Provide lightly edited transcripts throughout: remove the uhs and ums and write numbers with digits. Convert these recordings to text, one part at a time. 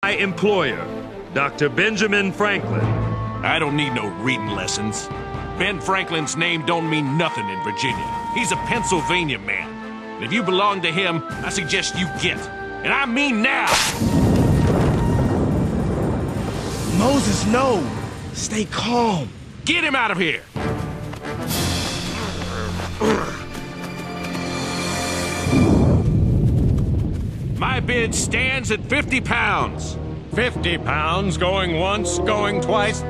My employer, Dr. Benjamin Franklin. I don't need no reading lessons. Ben Franklin's name don't mean nothing in Virginia. He's a Pennsylvania man. And if you belong to him, I suggest you get. And I mean now! Moses, no! Stay calm. Get him out of here! My bid stands at 50 pounds. 50 pounds going once, going twice.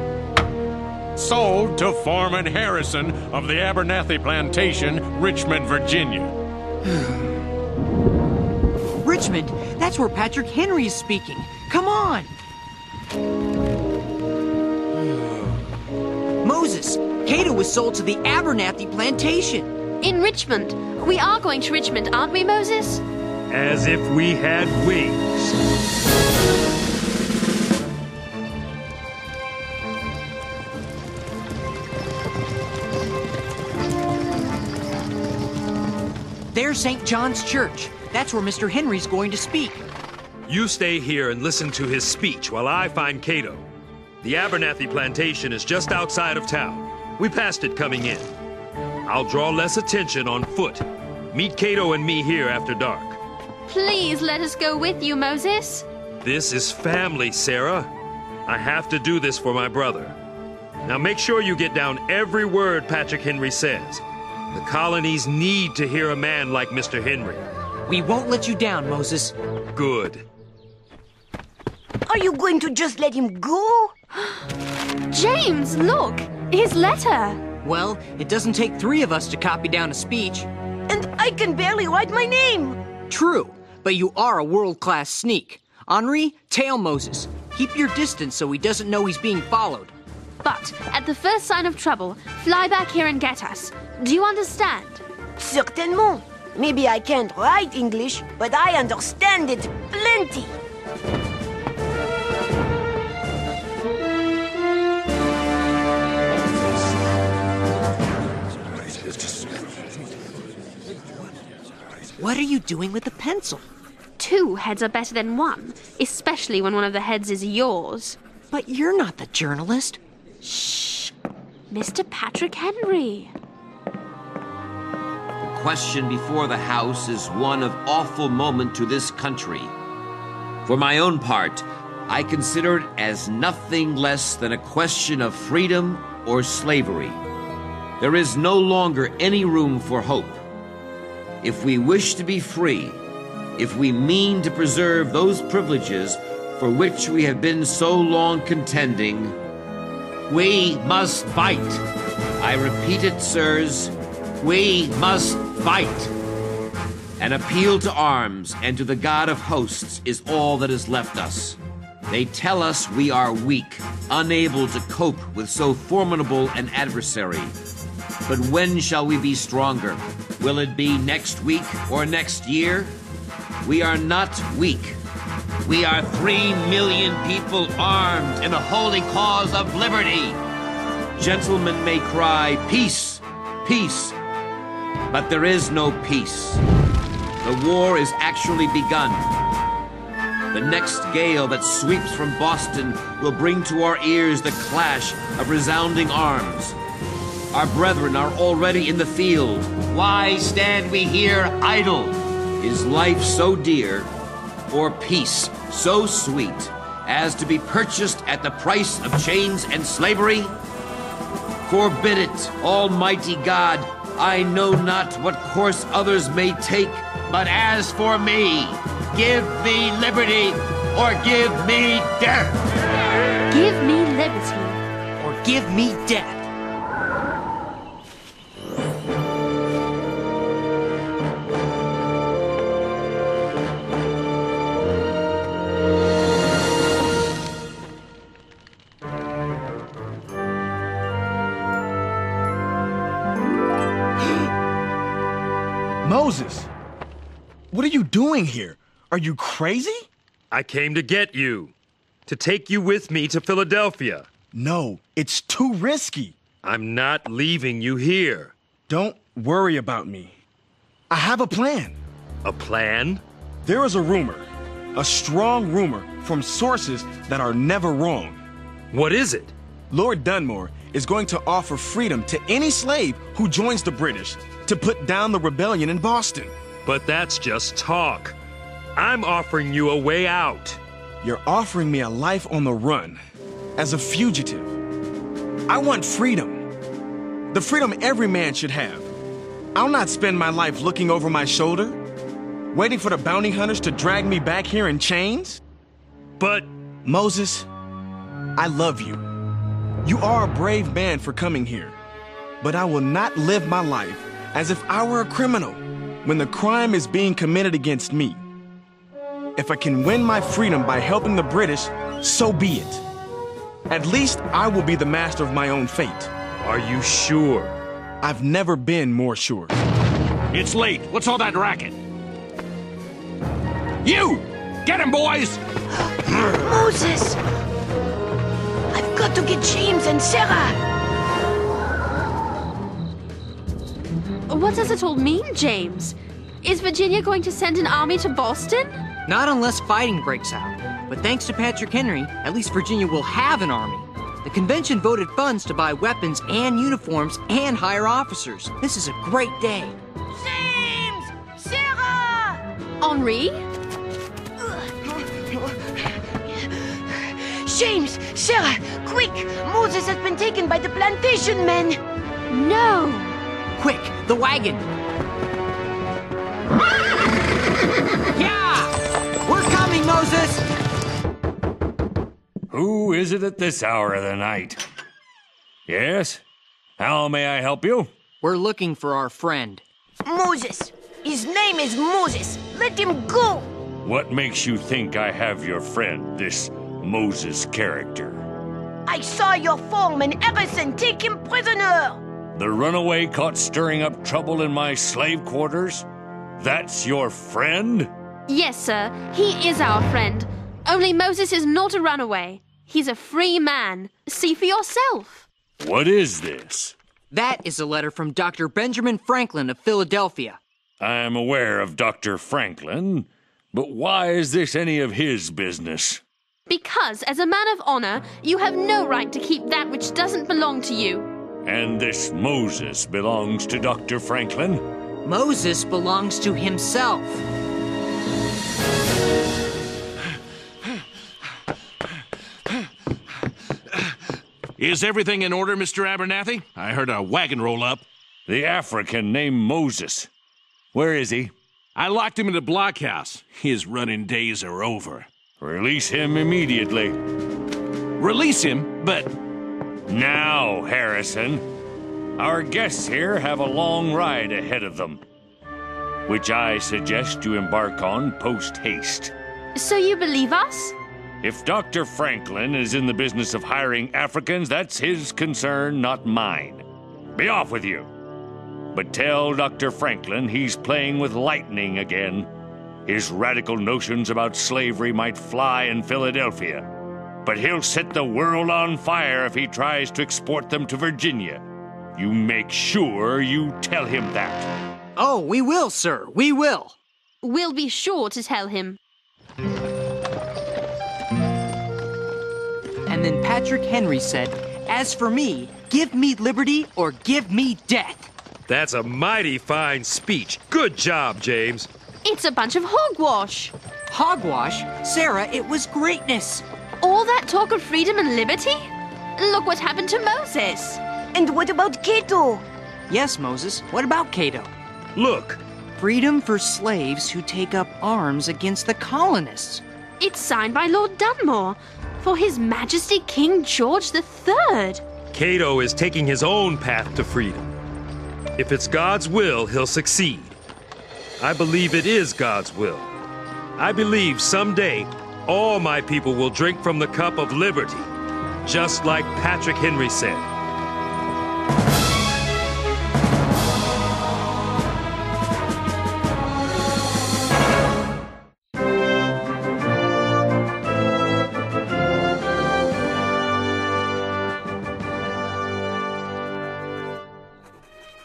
Sold to Foreman Harrison of the Abernathy Plantation, Richmond, Virginia. Richmond, that's where Patrick Henri is speaking. Come on! Moses, Cato was sold to the Abernathy Plantation. In Richmond. We are going to Richmond, aren't we, Moses? As if we had wings. There's St. John's Church. That's where Mr. Henry's going to speak. You stay here and listen to his speech while I find Cato. The Abernathy Plantation is just outside of town. We passed it coming in. I'll draw less attention on foot. Meet Cato and me here after dark. Please let us go with you, Moses. This is family, Sarah. I have to do this for my brother. Now make sure you get down every word Patrick Henri says. The colonies need to hear a man like Mr. Henri. We won't let you down, Moses. Good. Are you going to just let him go? James, look! His letter! Well, it doesn't take 3 of us to copy down a speech. And I can barely write my name. True, but you are a world-class sneak. Henri, tail Moses. Keep your distance so he doesn't know he's being followed. But at the first sign of trouble, fly back here and get us. Do you understand? Certainement. Maybe I can't write English, but I understand it plenty. What are you doing with the pencil? 2 heads are better than 1, especially when one of the heads is yours. But you're not the journalist. Shh! Mr. Patrick Henri. The question before the House is one of awful moment to this country. For my own part, I consider it as nothing less than a question of freedom or slavery. There is no longer any room for hope. If we wish to be free, if we mean to preserve those privileges for which we have been so long contending, we must fight. I repeat it, sirs, we must fight. An appeal to arms and to the God of hosts is all that is left us. They tell us we are weak, unable to cope with so formidable an adversary. But when shall we be stronger? Will it be next week or next year? We are not weak. We are 3 million people armed in the holy cause of liberty. Gentlemen may cry, peace, peace, but there is no peace. The war is actually begun. The next gale that sweeps from Boston will bring to our ears the clash of resounding arms. Our brethren are already in the field. Why stand we here idle? Is life so dear, or peace so sweet, as to be purchased at the price of chains and slavery? Forbid it, Almighty God. I know not what course others may take, but as for me, give me liberty, or give me death. Give me liberty. Or give me death. Moses, what are you doing here? Are you crazy? I came to get you. To take you with me to Philadelphia. No, it's too risky. I'm not leaving you here. Don't worry about me. I have a plan. A plan? There is a rumor. A strong rumor from sources that are never wrong. What is it? Lord Dunmore is going to offer freedom to any slave who joins the British to put down the rebellion in Boston. But that's just talk. I'm offering you a way out. You're offering me a life on the run, as a fugitive. I want freedom. The freedom every man should have. I'll not spend my life looking over my shoulder, waiting for the bounty hunters to drag me back here in chains. But Moses, I love you. You are a brave man for coming here, but I will not live my life as if I were a criminal when the crime is being committed against me. If I can win my freedom by helping the British, so be it. At least I will be the master of my own fate. are you sure? I've never been more sure. It's late. What's all that racket? You! Get him, boys! Moses! I've got to get James and Sarah! What does it all mean, James? Is Virginia going to send an army to Boston? Not unless fighting breaks out. But thanks to Patrick Henry, at least Virginia will have an army. The convention voted funds to buy weapons and uniforms and hire officers. This is a great day. James! Sarah! Henri? James! Sarah! Quick! Moses has been taken by the plantation men! No! Quick, the wagon! Yeah! We're coming, Moses! Who is it at this hour of the night? Yes? How may I help you? We're looking for our friend. Moses! His name is Moses! Let him go! What makes you think I have your friend, this Moses character? I saw your foreman Harrison take him prisoner! The runaway caught stirring up trouble in my slave quarters? That's your friend? Yes, sir. He is our friend. Only Moses is not a runaway. He's a free man. See for yourself. What is this? That is a letter from Dr. Benjamin Franklin of Philadelphia. I'm aware of Dr. Franklin, but why is this any of his business? Because, as a man of honor, you have no right to keep that which doesn't belong to you. And this Moses belongs to Dr. Franklin? Moses belongs to himself. Is everything in order, Mr. Abernathy? I heard a wagon roll up. The African named Moses. Where is he? I locked him in the blockhouse. His running days are over. Release him immediately. Release him, but... Now, Harrison. Our guests here have a long ride ahead of them, which I suggest you embark on post-haste. So you believe us? If Dr. Franklin is in the business of hiring Africans, that's his concern, not mine. Be off with you. But tell Dr. Franklin he's playing with lightning again. His radical notions about slavery might fly in Philadelphia, but he'll set the world on fire if he tries to export them to Virginia. You make sure you tell him that. Oh, we will, sir. We will. We'll be sure to tell him. And then Patrick Henry said, "As for me, give me liberty or give me death." That's a mighty fine speech. Good job, James. It's a bunch of hogwash. Hogwash? Sarah, it was greatness. All that talk of freedom and liberty? Look what happened to Moses. And what about Cato? Yes, Moses. What about Cato? Look, Freedom for slaves who take up arms against the colonists. It's signed by Lord Dunmore for His Majesty King George III. Cato is taking his own path to freedom. If it's God's will, he'll succeed. I believe it is God's will. I believe someday all my people will drink from the cup of liberty, just like Patrick Henry said.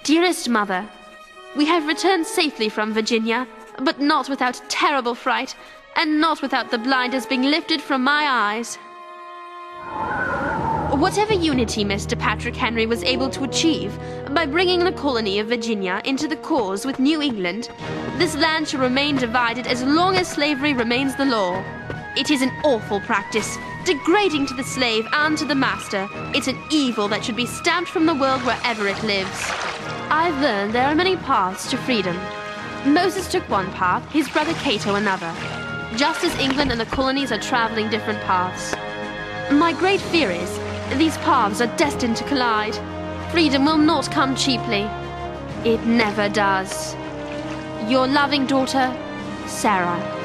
Dearest Mother, we have returned safely from Virginia, but not without terrible fright. and not without the blinders being lifted from my eyes. Whatever unity Mr. Patrick Henry was able to achieve by bringing the colony of Virginia into the cause with New England, this land shall remain divided as long as slavery remains the law. It is an awful practice, degrading to the slave and to the master. It's an evil that should be stamped from the world wherever it lives. I've learned there are many paths to freedom. Moses took one path, his brother Cato another. Just as England and the colonies are traveling different paths. My great fear is these paths are destined to collide. Freedom will not come cheaply. It never does. Your loving daughter, Sarah.